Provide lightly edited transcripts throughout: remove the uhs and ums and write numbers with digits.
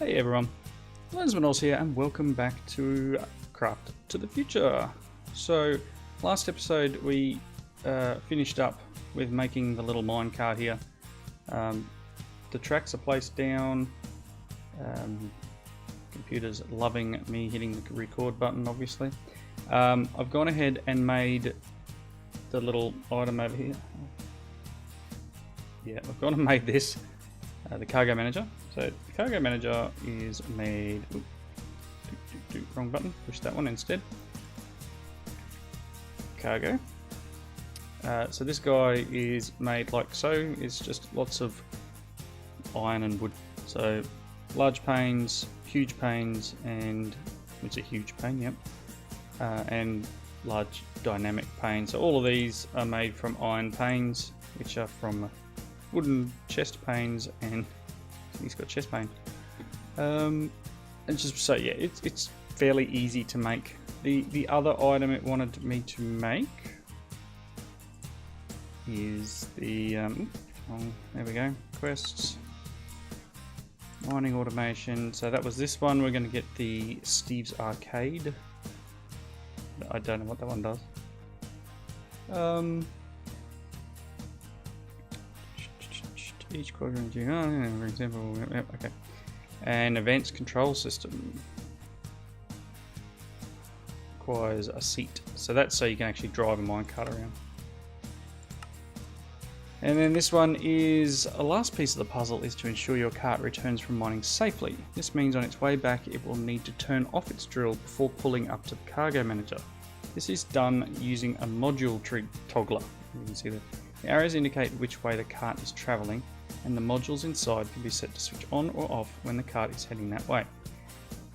Hey everyone, Lensman here and welcome back to Craft to the Future. So last episode we finished up with making the little mine cart here. The tracks are placed down. Computer's loving me hitting the record button, obviously. I've gone ahead and made the little item over here. Yeah, I've gone and made this, the cargo manager. So the cargo manager is made. Wrong button. Push that one instead. Cargo. So this guy is made like so. It's just lots of iron and wood. So large panes, huge panes, and it's a huge pane. Yep. And large dynamic panes. So all of these are made from iron panes, which are from wooden chest panes, and he's got chest pane. And just so yeah, it's fairly easy to make. The other item it wanted me to make is the there we go, quests, mining automation. So that was this one. We're going to get the Steve's Arcade. I don't know what that one does. Each quadrant, for example, okay. And advanced control system requires a seat, so that's so you can actually drive a minecart around. And then this one is a last piece of the puzzle is to ensure your cart returns from mining safely. This means on its way back it will need to turn off its drill before pulling up to the cargo manager. This is done using a module toggler. You can see that the arrows indicate which way the cart is travelling, and the modules inside can be set to switch on or off when the cart is heading that way.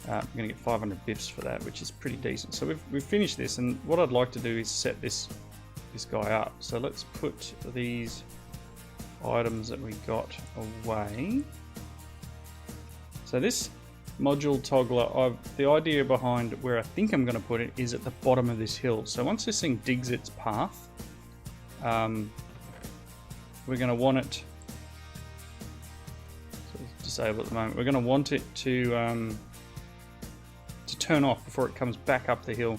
I'm going to get 500 bits for that, which is pretty decent. So we've finished this, and what I'd like to do is set this guy up. So let's put these items that we got away. So this module toggler, the idea behind where I think I'm going to put it is at the bottom of this hill. So once this thing digs its path, we're going to want it, so it's disabled at the moment, we're going to want it to turn off before it comes back up the hill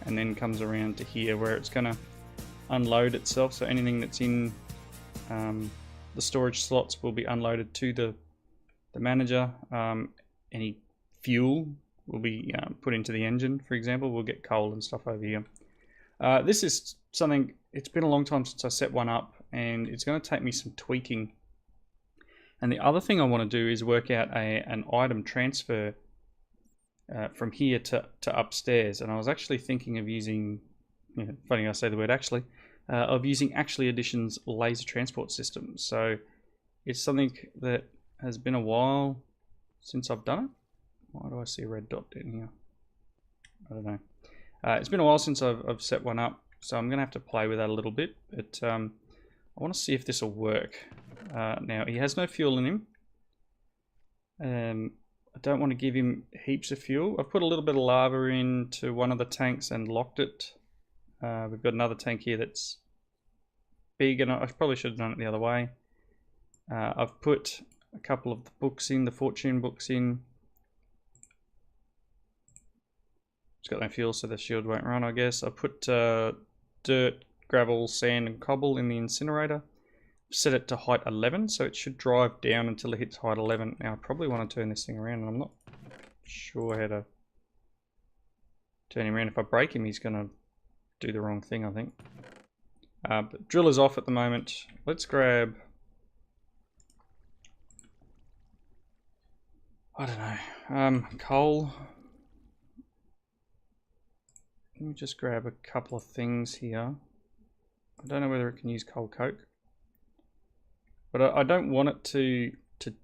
and then comes around to here where it's going to unload itself. So anything that's in the storage slots will be unloaded to the manager. Any fuel will be put into the engine, for example. We'll get coal and stuff over here. This is something, it's been a long time since I set one up, and it's going to take me some tweaking. And the other thing I want to do is work out an item transfer from here to upstairs. And I was actually thinking of using, funny I say the word actually, of using Actually Edition's laser transport system. So it's something that has been a while since I've done it. Why do I see a red dot down here? I don't know. It's been a while since I've set one up, so I'm going to have to play with that a little bit. But I want to see if this will work. Now, he has no fuel in him. I don't want to give him heaps of fuel. I've put a little bit of lava into one of the tanks and locked it. We've got another tank here that's big, and I probably should have done it the other way. I've put a couple of the books in, the fortune books in. It's got no fuel, so the shield won't run, I guess. I put dirt, gravel, sand, and cobble in the incinerator. Set it to height 11, so it should drive down until it hits height 11. Now I probably want to turn this thing around, and I'm not sure how to turn him around. If I break him, he's going to do the wrong thing, I think. But drill is off at the moment. Let's grab, I don't know, coal. Let me just grab a couple of things here. I don't know whether it can use coal coke, but I don't want it to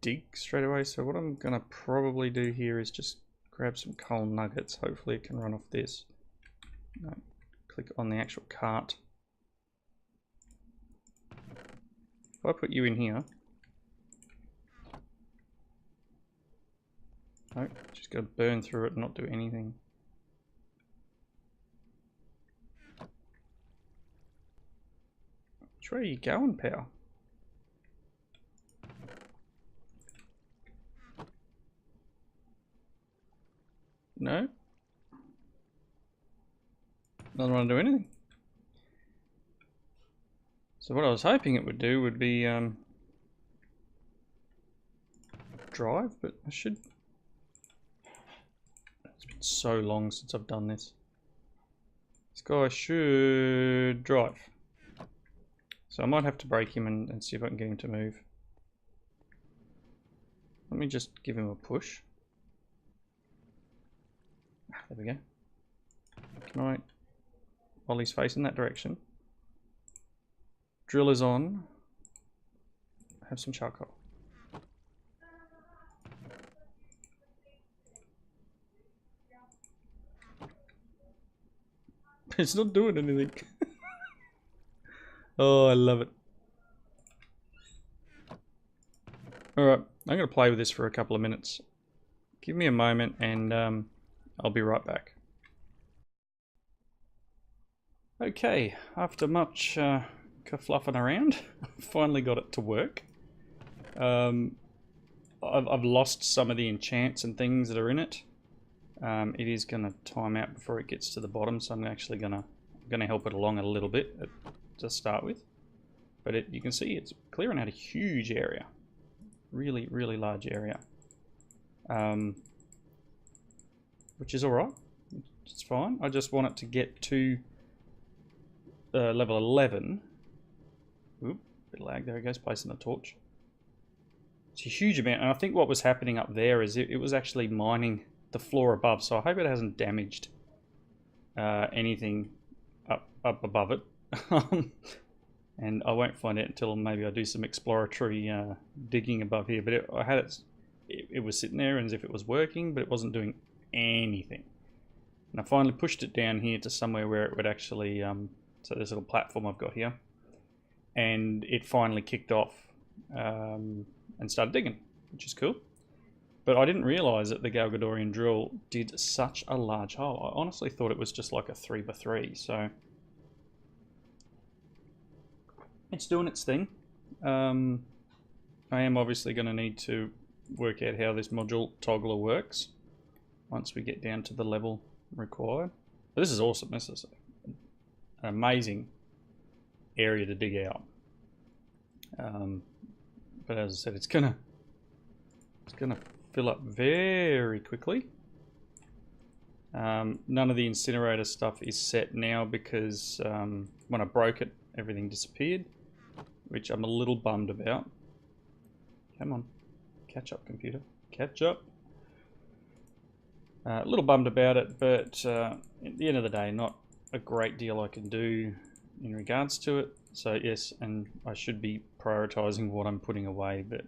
dig straight away. So what I'm going to probably do here is just grab some coal nuggets. Hopefully it can run off this. No, click on the actual cart. If I put you in here, no, just going to burn through it and not do anything. Which way are you going, pal? no. Doesn't want to do anything. So what I was hoping it would do would be drive, but I should... It's been so long since I've done this. This guy should drive. So I might have to break him and see if I can get him to move. Let me just give him a push. There we go. Can I, while he's facing that direction, drill is on, have some charcoal. It's not doing anything. Oh, I love it. Alright, I'm going to play with this for a couple of minutes. Give me a moment and I'll be right back. Okay, after much kerfluffing around, I finally got it to work. I've lost some of the enchants and things that are in it. It is going to time out before it gets to the bottom, so I'm actually going to help it along a little bit to start with. But you can see it's clearing out a huge area. Really, really large area. Which is alright. It's fine. I just want it to get to level 11. Oop, bit of lag. There it goes, placing the torch. It's a huge amount, and I think what was happening up there is it was actually mining the floor above, so I hope it hasn't damaged anything up above it. And I won't find out until maybe I do some exploratory digging above here. But it was sitting there as if it was working, but it wasn't doing anything. And I finally pushed it down here to somewhere where it would actually, so this little platform I've got here, and it finally kicked off and started digging, which is cool. But I didn't realise that the Galgadorian drill did such a large hole. I honestly thought it was just like a 3x3, so it's doing its thing. I am obviously going to need to work out how this module toggler works once we get down to the level required. But this is awesome. This is an amazing area to dig out. But as I said, it's gonna fill up very quickly. None of the incinerator stuff is set now because when I broke it, everything disappeared, which I'm a little bummed about. Come on, catch up, computer, catch up. A little bummed about it, but at the end of the day, not a great deal I can do in regards to it. So yes, and I should be prioritizing what I'm putting away, but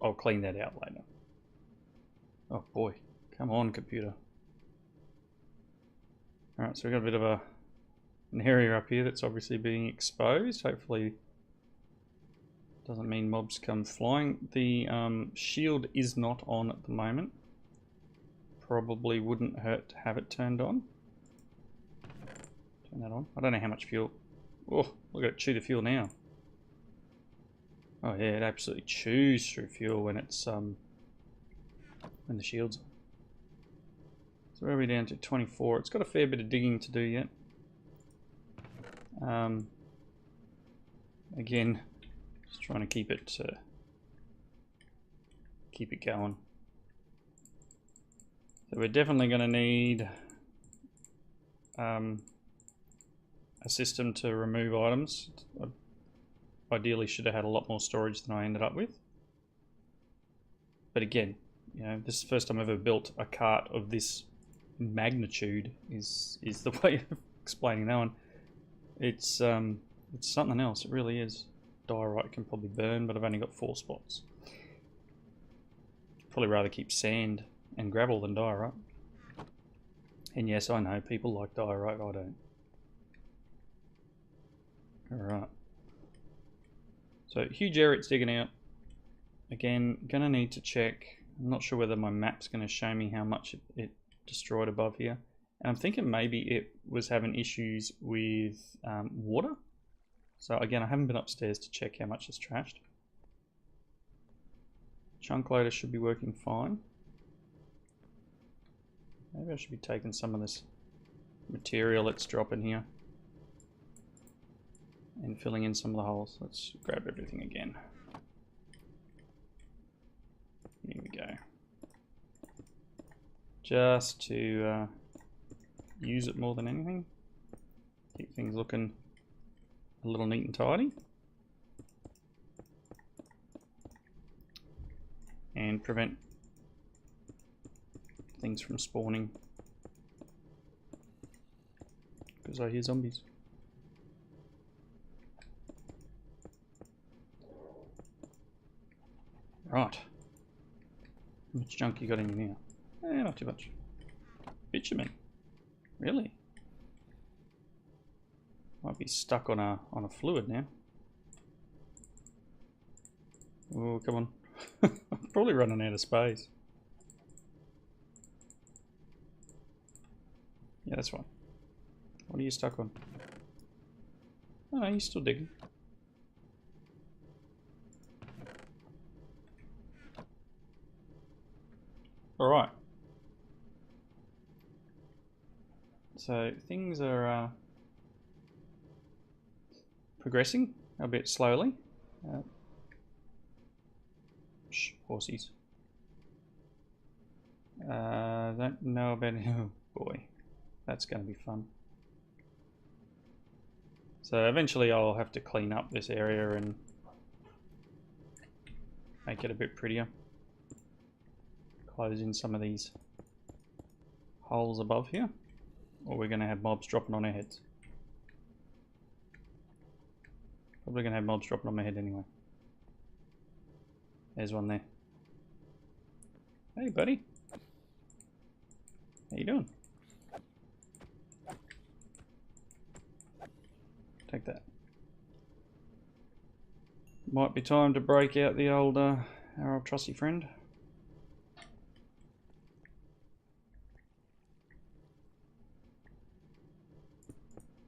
I'll clean that out later. Oh boy, come on, computer. Alright, so we've got a bit of an area up here that's obviously being exposed. Hopefully doesn't mean mobs come flying. The shield is not on at the moment. Probably wouldn't hurt to have it turned on. Turn that on. I don't know how much fuel. Oh, look at it chew the fuel now. Oh yeah, it absolutely chews through fuel when it's when the shield's on. So where are we down to? 24. It's got a fair bit of digging to do yet. Again, just trying to keep it going. So we're definitely going to need a system to remove items. I ideally should have had a lot more storage than I ended up with. But again, you know, this is the first time I've ever built a cart of this magnitude. Is the way of explaining that one. It's something else. It really is. Diorite can probably burn, but I've only got 4 spots. Probably rather keep sand and gravel than diorite. And yes, I know people like diorite. I don't. All right. So huge area it's digging out. Again, gonna need to check. I'm not sure whether my map's gonna show me how much it destroyed above here. And I'm thinking maybe it was having issues with water. So again, I haven't been upstairs to check how much it's trashed. Chunk loader should be working fine. Maybe I should be taking some of this material that's dropping here and filling in some of the holes. Let's grab everything again. Here we go. Just to use it more than anything. Keep things looking a little neat and tidy. And prevent things from spawning. Because I hear zombies. Right. How much junk you got in here? Eh, not too much. Bitumen. Really? Might be stuck on a fluid now. Oh, come on. I'm probably running out of space. Yeah, that's fine. What are you stuck on? Oh, no, you're still digging. Alright. So, things are progressing a bit slowly. Shh, horsies. Don't know about it. Oh boy, that's going to be fun. So eventually I'll have to clean up this area and make it a bit prettier. Close in some of these holes above here, or we're going to have mobs dropping on our heads. Probably going to have mobs dropping on my head anyway. There's one there. Hey buddy. How you doing? Take that. Might be time to break out the old, our old trusty friend.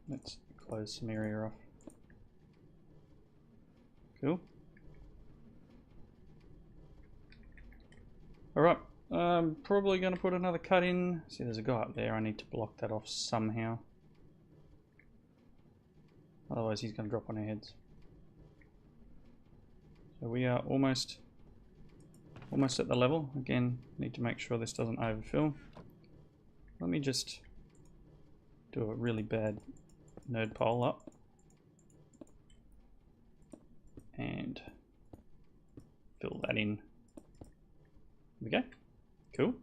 Let's close some area off. Cool. Alright, I'm probably going to put another cut in. See, there's a guy up there. I need to block that off somehow. Otherwise he's going to drop on our heads. So we are almost at the level. Again, need to make sure this doesn't overfill. Let me just do a really bad nerd pole up. And fill that in. There we go. Cool.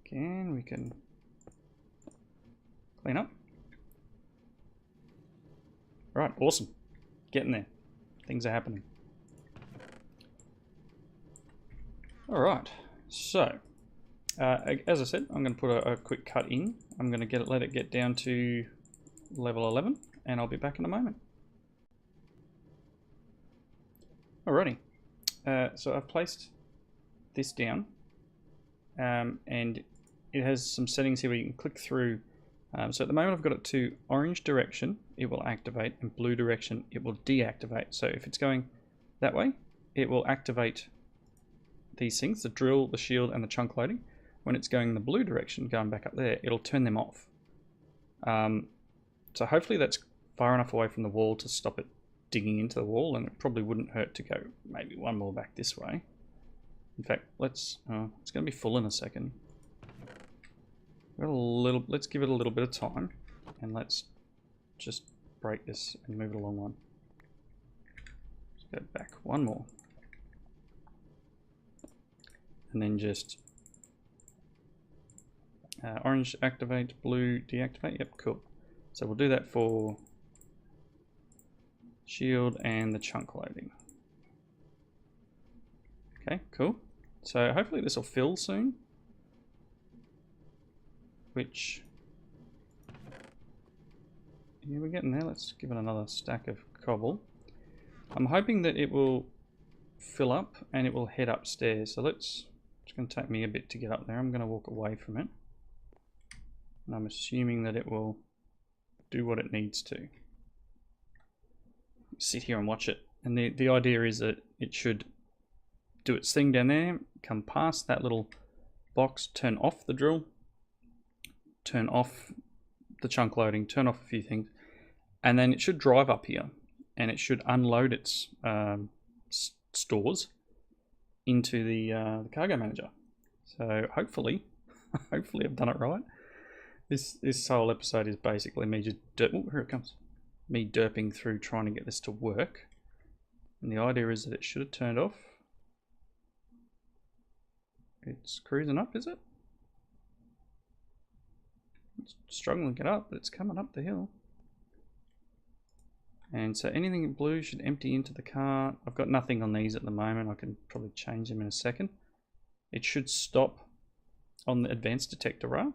Again, we can clean up. Right, awesome. Getting there. Things are happening. Alright, so as I said, I'm going to put a quick cut in. I'm going to let it get down to level 11, and I'll be back in a moment. Alrighty, so I've placed this down, and it has some settings here where you can click through. So at the moment I've got it to orange direction, it will activate, and blue direction, it will deactivate. So if it's going that way, it will activate these things, the drill, the shield, and the chunk loading. When it's going in the blue direction, going back up there, it'll turn them off. So hopefully that's far enough away from the wall to stop it digging into the wall, and it probably wouldn't hurt to go maybe one more back this way. In fact, it's going to be full in a second. Let's give it a little bit of time, and let's just break this and move it along one. Let's go back one more. And then just orange activate, blue deactivate. Yep, cool. So we'll do that for shield and the chunk loading. Okay, cool. So hopefully this will fill soon. Which, yeah, we're getting there. Let's give it another stack of cobble. I'm hoping that it will fill up and it will head upstairs. So it's going to take me a bit to get up there. I'm going to walk away from it. And I'm assuming that it will do what it needs to. Sit here and watch it. And the idea is that it should do its thing down there, come past that little box, turn off the drill, turn off the chunk loading, turn off a few things, and then it should drive up here and it should unload its stores into the cargo manager. So hopefully I've done it right. This whole episode is basically me just here it comes. Me derping through trying to get this to work. And the idea is that it should have turned off. It's cruising up, is it? It's struggling to get up, but it's coming up the hill. And so anything in blue should empty into the cart. I've got nothing on these at the moment. I can probably change them in a second. It should stop on the advanced detector rail.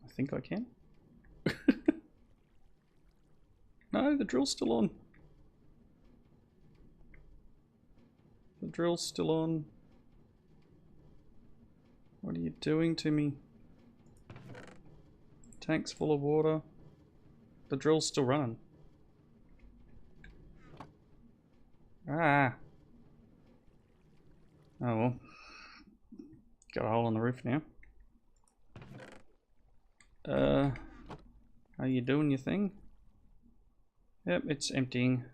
I think I can. No, the drill's still on. The drill's still on. What are you doing to me? Tank's full of water. The drill's still running. Ah. Oh well. Got a hole in the roof now. Are you doing your thing? Yep, it's emptying.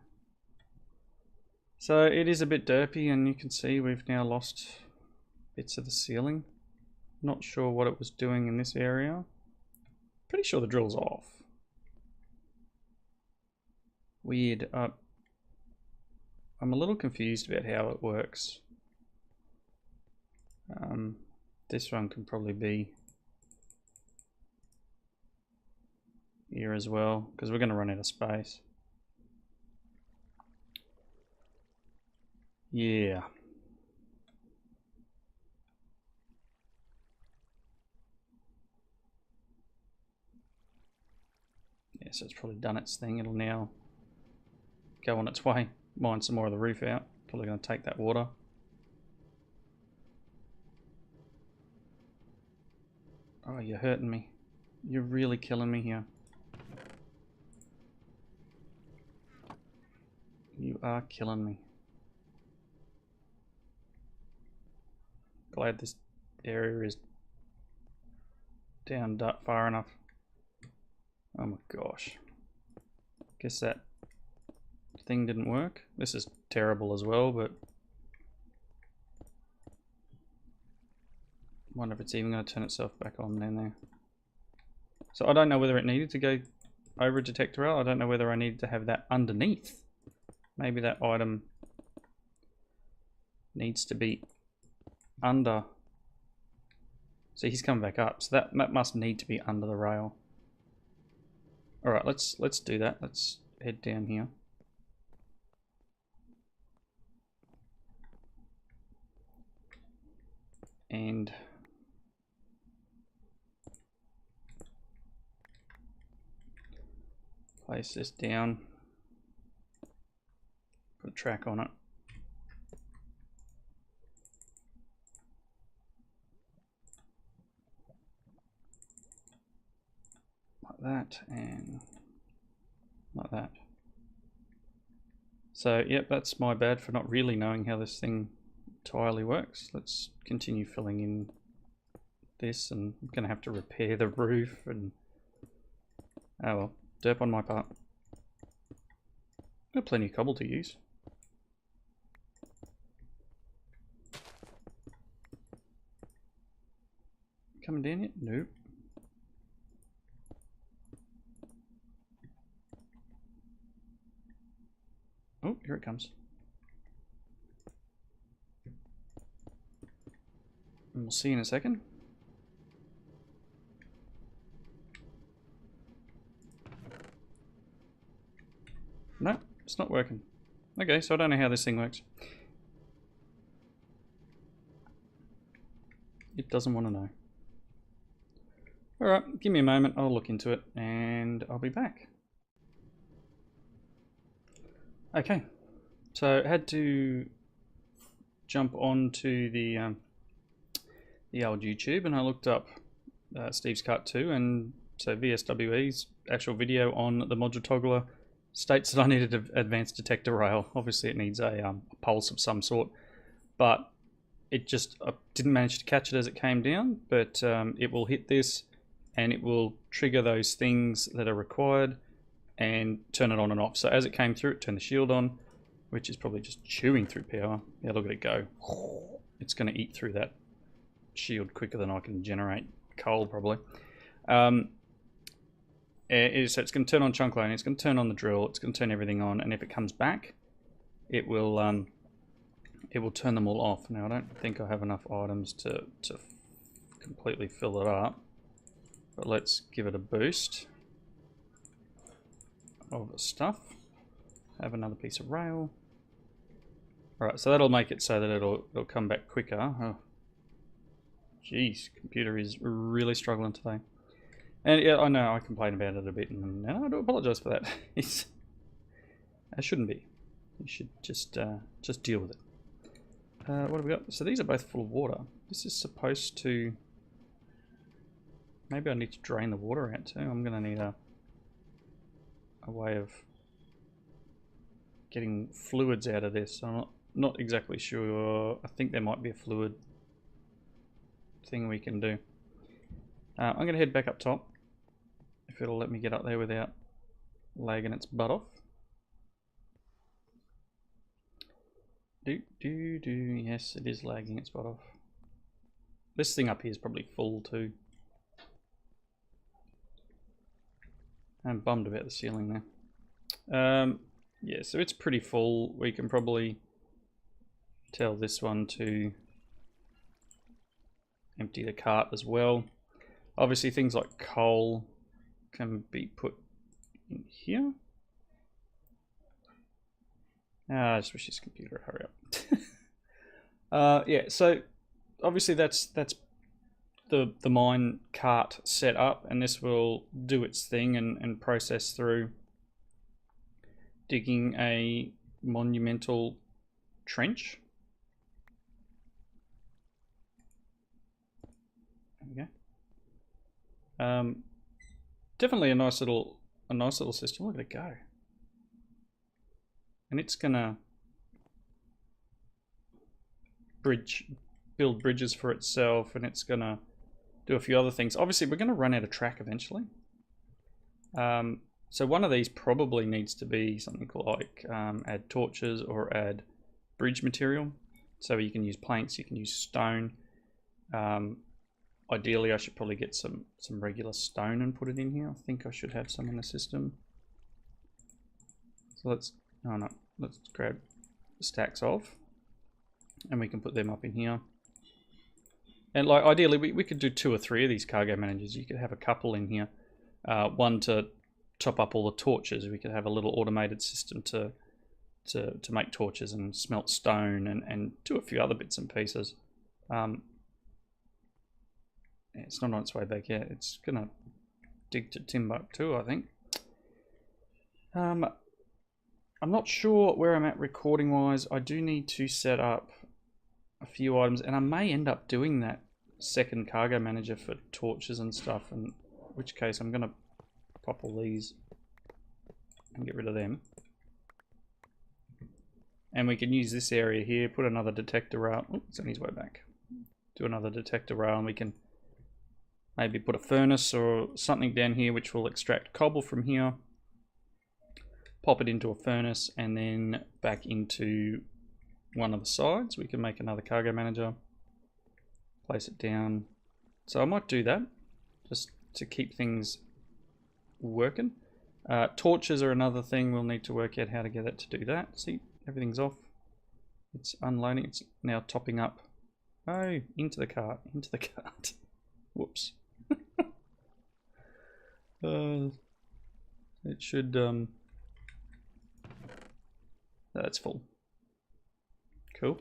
So it is a bit derpy, and you can see we've now lost bits of the ceiling. Not sure what it was doing in this area. Pretty sure the drill's off. Weird. I'm a little confused about how it works. This one can probably be here as well, because we're going to run out of space. Yeah. Yeah, so it's probably done its thing. It'll now go on its way. Mine some more of the roof out. Probably going to take that water. Oh, you're hurting me. You're really killing me here. You are killing me. Glad this area is down far enough. Oh my gosh. Guess that thing didn't work. This is terrible as well, but I wonder if it's even going to turn itself back on down there. So I don't know whether it needed to go over a detector rail. I don't know whether I needed to have that underneath. Maybe that item needs to be under. See, he's coming back up, so that must need to be under the rail. All right, let's do that. Let's head down here. And place this down. Put a track on it. Like that and like that. So, yep, that's my bad for not really knowing how this thing entirely works. Let's continue filling in this, and I'm going to have to repair the roof, and oh well, derp on my part. Got plenty of cobble to use. Coming down yet? Nope. Oh, here it comes. And we'll see in a second. No, it's not working. Okay, so I don't know how this thing works. It doesn't want to know. Alright, give me a moment, I'll look into it and I'll be back. Okay, so I had to jump onto the old YouTube, and I looked up Steve's Cut 2, and so VSWE's actual video on the module toggler states that I needed an advanced detector rail. Obviously it needs a pulse of some sort, but it just didn't manage to catch it as it came down, but it will hit this and it will trigger those things that are required and turn it on and off. So as it came through, it turned the shield on, which is probably just chewing through power. Yeah, look at it go. It's going to eat through that shield quicker than I can generate coal, probably. So it's going to turn on chunk loading, it's going to turn on the drill, it's going to turn everything on, and if it comes back, it will turn them all off. Now, I don't think I have enough items to completely fill it up, but let's give it a boost of the stuff. Have another piece of rail. Alright, so that'll make it so that it'll come back quicker. Oh. Jeez, computer is really struggling today. And yeah, I know I complain about it a bit, and I do apologise for that. I shouldn't be. You should just deal with it. What have we got? So these are both full of water. This is supposed to... Maybe I need to drain the water out too. I'm going to need a way of getting fluids out of this. I'm not exactly sure. I think there might be a fluid thing we can do. I'm going to head back up top, if it'll let me get up there without lagging its butt off. Yes, it is lagging its butt off. This thing up here is probably full too. I'm bummed about the ceiling there. Yeah, so it's pretty full. We can probably tell this one to empty the cart as well. Obviously things like coal can be put in here. I just wish this computer would hurry up. Yeah, so obviously that's the mine cart set up, and this will do its thing and process through digging a monumental trench. There we go. Definitely a nice little system. Look at it go. And it's gonna build bridges for itself, and it's gonna do a few other things. Obviously, we're gonna run out of track eventually. So one of these probably needs to be something like add torches or add bridge material. So you can use planks, you can use stone. Ideally, I should probably get some regular stone and put it in here. I think I should have some in the system. So let's grab the stacks of, and we can put them up in here. And like ideally, we could do 2 or 3 of these cargo managers. You could have a couple in here, one to top up all the torches. We could have a little automated system to make torches and smelt stone and do a few other bits and pieces. It's not on its way back yet. It's gonna dig to Timbuktu, I think. I'm not sure where I'm at recording wise. I do need to set up a few items, and I may end up doing that second cargo manager for torches and stuff, in which case I'm gonna pop all these and get rid of them. And we can use this area here, put another detector rail. Oh, it's on his way back. Do another detector rail, and we can maybe put a furnace or something down here which will extract cobble from here, pop it into a furnace, and then back into one of the sides. We can make another cargo manager, place it down. So I might do that just to keep things working. Torches are another thing. We'll need to work out how to get it to do that. See, everything's off. It's unloading. It's now topping up. Oh, into the cart. Into the cart. Whoops. It should that's full. Cool.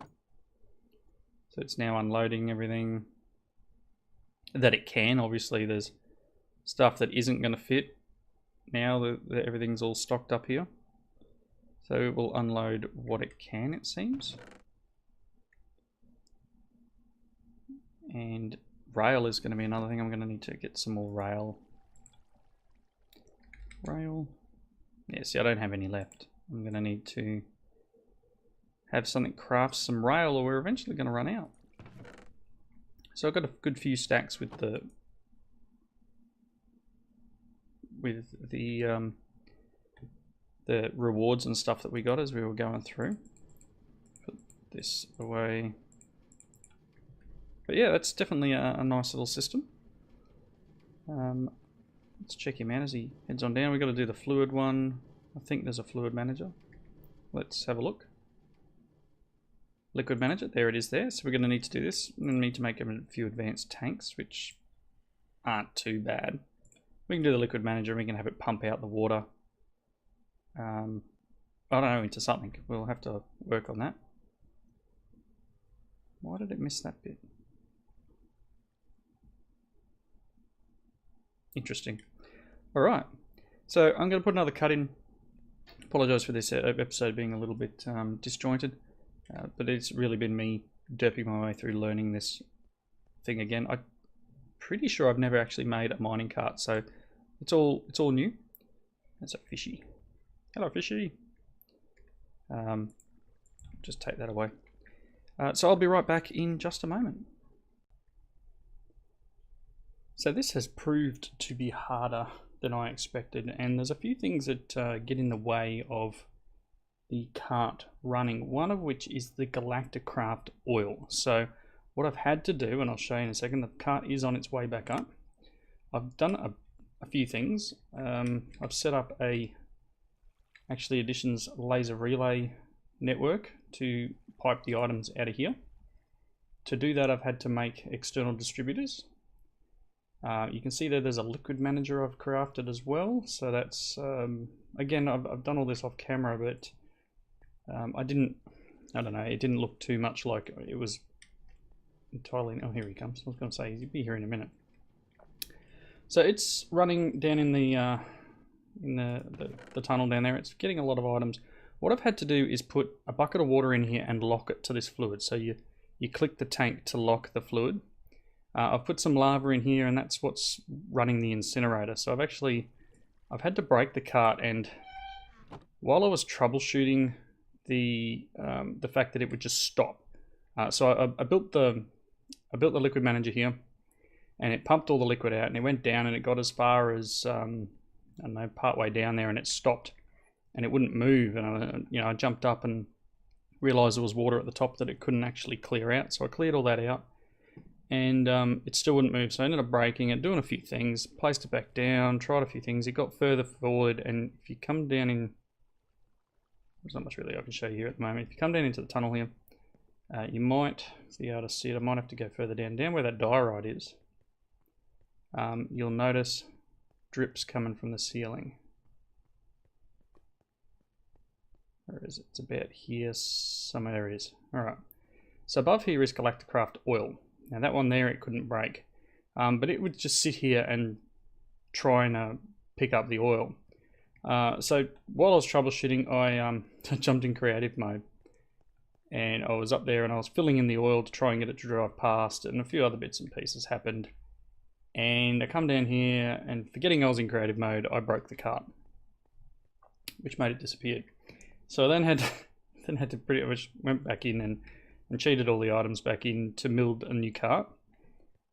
So it's now unloading everything that it can. Obviously there's stuff that isn't going to fit now that everything's all stocked up here. So it will unload what it can, it seems. And rail is going to be another thing. I'm going to need to get some more rail. Rail. Yeah, see, I don't have any left. I'm going to need to have something craft some rail, or we're eventually going to run out. So I've got a good few stacks with the rewards and stuff that we got as we were going through. Put this away. But yeah, that's definitely a nice little system. Let's check him out as he heads on down. We've got to do the fluid one. I think there's a fluid manager. Let's have a look. Liquid manager, there it is there. So we're going to need to do this. We're going to need to make a few advanced tanks, which aren't too bad. We can do the liquid manager and we can have it pump out the water. I don't know, into something. We'll have to work on that. Why did it miss that bit? Interesting. Alright, so I'm going to put another cut in. Apologise for this episode being a little bit disjointed. But it's really been me derping my way through learning this thing again. I'm pretty sure I've never actually made a mining cart, so it's all new. That's a fishy. Hello, fishy. Just take that away. So I'll be right back in just a moment. So this has proved to be harder than I expected, and there's a few things that get in the way of the cart running, one of which is the Galacticraft oil. So what I've had to do, and I'll show you in a second, the cart is on its way back up. I've done a few things. I've set up actually Edition's laser relay network to pipe the items out of here. To do that, I've had to make external distributors. You can see there's a liquid manager I've crafted as well. So that's, again, I've done all this off camera, but I don't know, it didn't look too much like it was entirely, oh, here he comes. I was going to say, he'll be here in a minute. So it's running down in the tunnel down there. It's getting a lot of items. What I've had to do is put a bucket of water in here and lock it to this fluid. So you click the tank to lock the fluid. I've put some lava in here, and that's what's running the incinerator. So I've had to break the cart, and while I was troubleshooting the fact that it would just stop. So I built the liquid manager here, and it pumped all the liquid out, and it went down, and it got as far as I don't know, part way down there, and it stopped, and it wouldn't move. And I jumped up and realized there was water at the top that it couldn't actually clear out. So I cleared all that out, and it still wouldn't move. So I ended up breaking it, doing a few things, placed it back down, tried a few things. It got further forward, and if you come down in, there's not much really I can show you here at the moment. If you come down into the tunnel here, you might be able to see it. I might have to go further down where that diorite is. You'll notice drips coming from the ceiling. Where is it? It's about here, somewhere it is. Alright, so above here is Galacticraft oil. Now that one there, it couldn't break, but it would just sit here and try and pick up the oil. So while I was troubleshooting, I jumped in creative mode, and I was up there and I was filling in the oil to try and get it to drive past, and a few other bits and pieces happened. And I come down here, and forgetting I was in creative mode, I broke the cart, which made it disappear. So I then had to pretty much went back in and cheated all the items back in to build a new cart.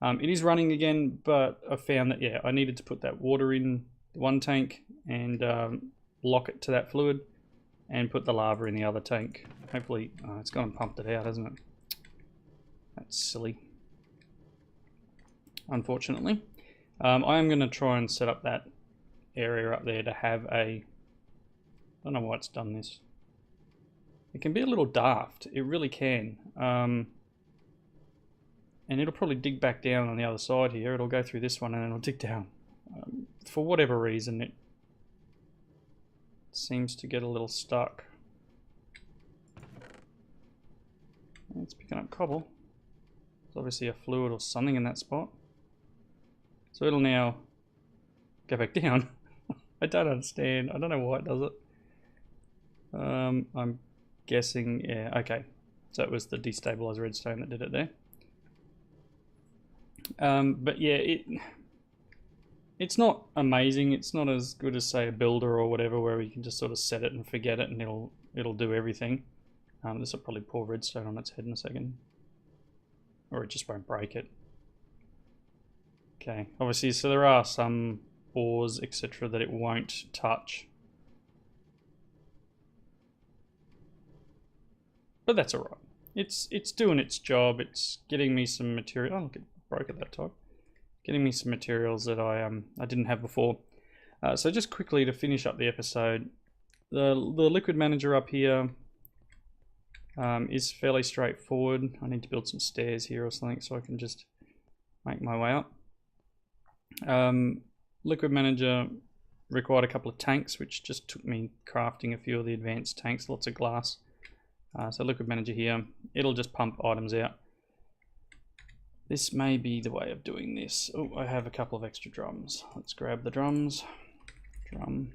It is running again, but I found that, yeah, I needed to put that water in one tank and lock it to that fluid, and put the lava in the other tank. Hopefully, it's gone and pumped it out, hasn't it? That's silly. Unfortunately. I am going to try and set up that area up there to have a, I don't know why it's done this. It can be a little daft, it really can. And it'll probably dig back down on the other side here. It'll go through this one and then it'll dig down. For whatever reason, it seems to get a little stuck. It's picking up cobble. There's obviously a fluid or something in that spot. So it'll now go back down. I don't understand. I don't know why it does it. I'm guessing, yeah, okay. So it was the destabilized redstone that did it there. But yeah, It's not amazing. It's not as good as, say, a builder or whatever, where you can just sort of set it and forget it and it'll do everything. This will probably pour redstone on its head in a second. Or it just won't break it. Okay, obviously, so there are some ores, etc. that it won't touch. But that's alright. It's doing its job. It's getting me some material. Oh, look, it broke at that time. Getting me some materials that I didn't have before. So just quickly to finish up the episode, the liquid manager up here is fairly straightforward. I need to build some stairs here or something so I can just make my way up. Liquid manager required a couple of tanks, which just took me crafting a few of the advanced tanks, lots of glass. So liquid manager here, it'll just pump items out. This may be the way of doing this. Oh, I have a couple of extra drums. Let's grab the drums. Drum.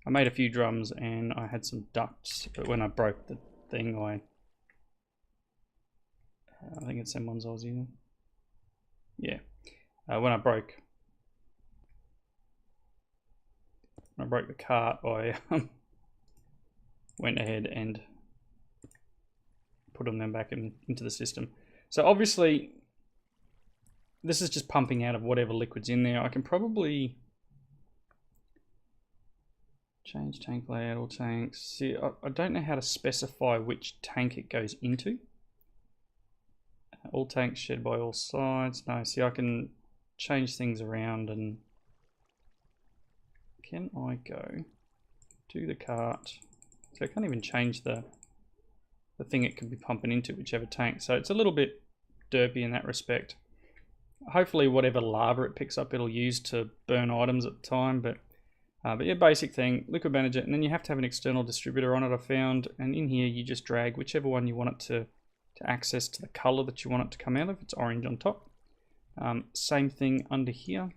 I made a few drums and I had some ducts, but when I broke the thing, I think it's them ones I was using. Yeah. When I broke the cart, I went ahead and put them back into the system. So obviously, this is just pumping out of whatever liquid's in there. I can probably change tank layout, all tanks. See, I don't know how to specify which tank it goes into. All tanks shed by all sides. No, see, I can change things around. And can I go to the cart? So I can't even change the thing it can be pumping into, whichever tank. So it's a little bit derpy in that respect. Hopefully whatever lava it picks up, it'll use to burn items at the time. But yeah, basic thing, liquid manager, and then you have to have an external distributor on it, I found. And in here you just drag whichever one you want it to access to the color that you want it to come out of. It's orange on top. Same thing under here.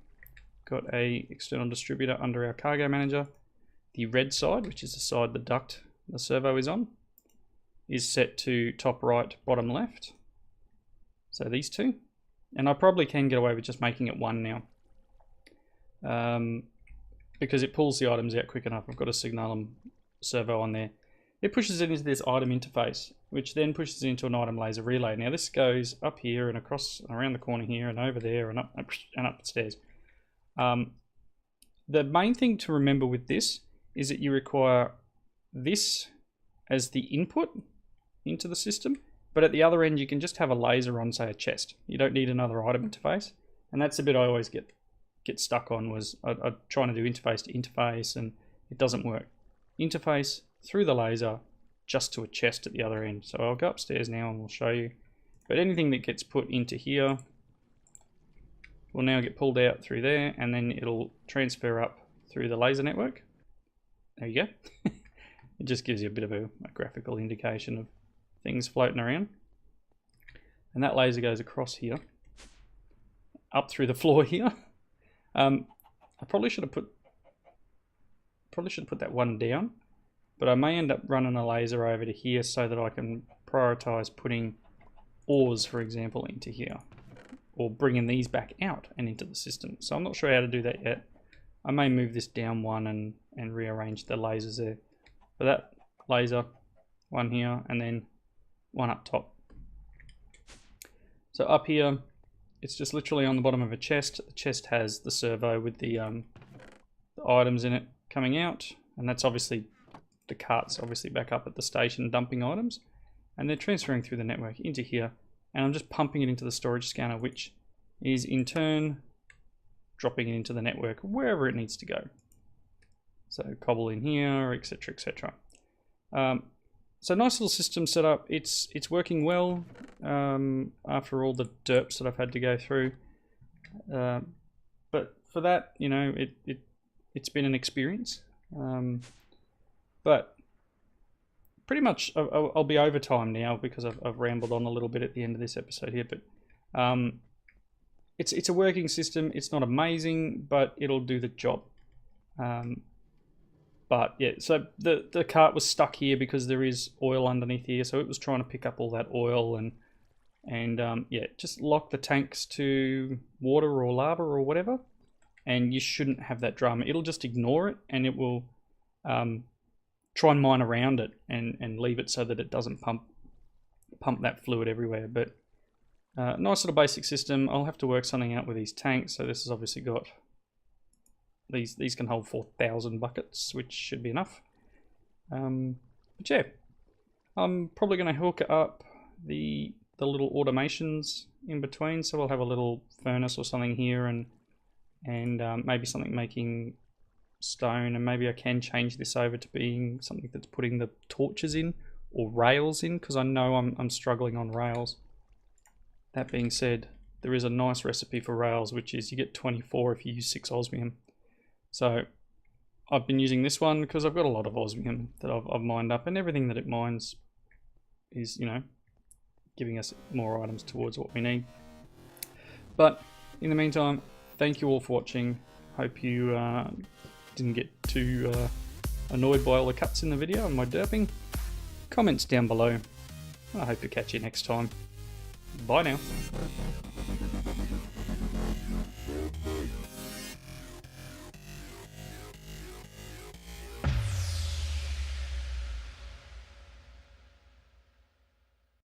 Got a external distributor under our cargo manager. The red side, which is the side the duct, the servo is on, is set to top right, bottom left. So these two. And I probably can get away with just making it one now. Because it pulls the items out quick enough. I've got a signalum servo on there. It pushes it into this item interface, which then pushes it into an item laser relay. Now this goes up here and across, around the corner here and over there and up the stairs. The main thing to remember with this is that you require this as the input into the system, but at the other end you can just have a laser on, say, a chest. You don't need another item interface, and that's the bit I always get stuck on. Was I'm trying to do interface to interface and it doesn't work. Interface through the laser just to a chest at the other end. So I'll go upstairs now and we'll show you. But anything that gets put into here will now get pulled out through there, and then it'll transfer up through the laser network. There you go. It just gives you a bit of a graphical indication of things floating around. And that laser goes across here, up through the floor here. I probably should have put that one down, but I may end up running a laser over to here so that I can prioritize putting ores, for example, into here, or bringing these back out and into the system. So I'm not sure how to do that yet. I may move this down one and rearrange the lasers there. For that laser, one here, and then one up top. So up here, it's just literally on the bottom of a chest. The chest has the servo with the items in it coming out, and that's obviously, the cart's obviously back up at the station dumping items, and they're transferring through the network into here, and I'm just pumping it into the storage scanner, which is in turn dropping it into the network wherever it needs to go. So cobble in here, etc, etc. So nice little system set up. It's working well after all the derps that I've had to go through. But for that, you know, it's been an experience. But pretty much I'll be over time now because I've rambled on a little bit at the end of this episode here. But it's a working system. It's not amazing, but it'll do the job. But yeah, so the cart was stuck here because there is oil underneath here, so it was trying to pick up all that oil and yeah, just lock the tanks to water or lava or whatever, and you shouldn't have that drama. It'll just ignore it, and it will try and mine around it and leave it so that it doesn't pump that fluid everywhere. But nice little basic system. I'll have to work something out with these tanks. So this has obviously got these can hold 4,000 buckets, which should be enough. But yeah, I'm probably going to hook up the little automations in between. So we'll have a little furnace or something here, and maybe something making stone, and maybe I can change this over to being something that's putting the torches in or rails in, because I know I'm struggling on rails. That being said, there is a nice recipe for rails, which is you get 24 if you use 6 osmium. So I've been using this one because I've got a lot of osmium that I've mined up, and everything that it mines is, you know, giving us more items towards what we need. But in the meantime, thank you all for watching. Hope you didn't get too annoyed by all the cuts in the video and my derping. Comments down below. I hope to catch you next time. Bye now.